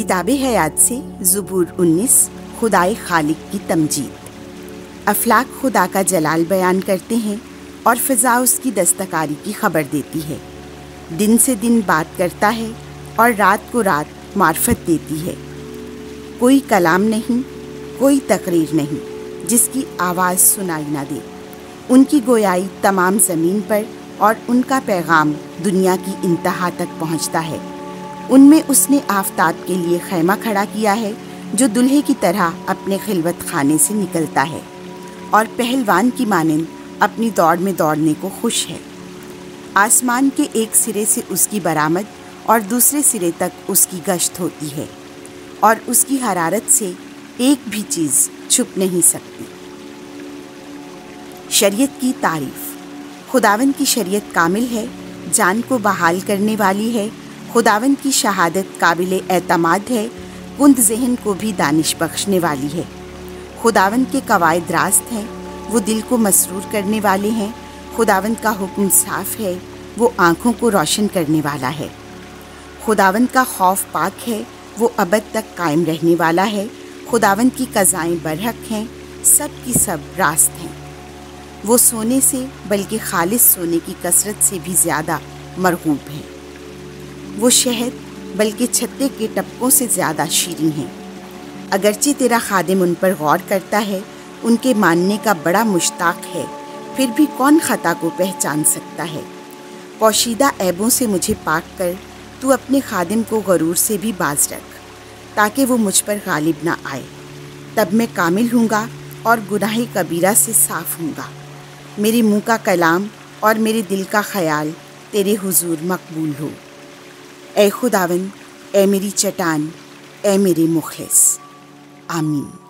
کتاب حیات سے زبور 19 خدائے خالق کی تمجید۔ افلاک خدا کا جلال بیان کرتے ہیں اور فضا اس کی دستکاری کی خبر دیتی ہے۔ دن سے دن بات کرتا ہے اور رات کو رات معرفت دیتی ہے۔ کوئی کلام نہیں، کوئی تقریر نہیں جس کی آواز سنائی نہ دے۔ ان کی گویائی تمام زمین پر اور ان کا پیغام دنیا کی انتہا تک پہنچتا ہے۔ ان میں اس نے آفتاب کے لیے خیمہ کھڑا کیا ہے جو دلہے کی طرح اپنے خلوت خانے سے نکلتا ہے اور پہلوان کی مانند اپنی دوڑ میں دوڑنے کو خوش ہے۔ آسمان کے ایک سرے سے اس کی برآمد اور دوسرے سرے تک اس کی گشت ہوتی ہے اور اس کی حرارت سے ایک بھی چیز چھپ نہیں سکتی۔ شریعت کی تعریف۔ خداوند کی شریعت کامل ہے، جان کو بحال کرنے والی ہے۔ خداوند کی شہادت قابل اعتماد ہے، کند ذہن کو بھی دانش بخشنے والی ہے۔ خداوند کے قواعد راست ہیں، وہ دل کو مسرور کرنے والے ہیں۔ خداوند کا حکم صاف ہے، وہ آنکھوں کو روشن کرنے والا ہے۔ خداوند کا خوف پاک ہے، وہ ابد تک قائم رہنے والا ہے۔ خداوند کی قضائیں برحق ہیں، سب کی سب راست ہیں۔ وہ سونے سے بلکہ خالص سونے کی کثرت سے بھی زیادہ مرغوب ہیں۔ وہ شہد بلکہ چھتے کے ٹپکوں سے زیادہ شیریں ہیں۔ اگرچہ تیرا خادم ان پر غور کرتا ہے، ان کے ماننے کا بڑا مشتاق ہے، پھر بھی کون خطا کو پہچان سکتا ہے؟ پوشیدہ عیبوں سے مجھے پاک کر، تو اپنے خادم کو غرور سے بھی باز رکھ، تاکہ وہ مجھ پر غالب نہ آئے۔ تب میں کامل ہوں گا اور گناہ کبیرہ سے صاف ہوں گا۔ میرے منہ کا کلام اور میرے دل کا خیال تیرے حضور مقبول ہو۔ اے خداوند، اے میری چٹان، اے میرے مخلص۔ آمین۔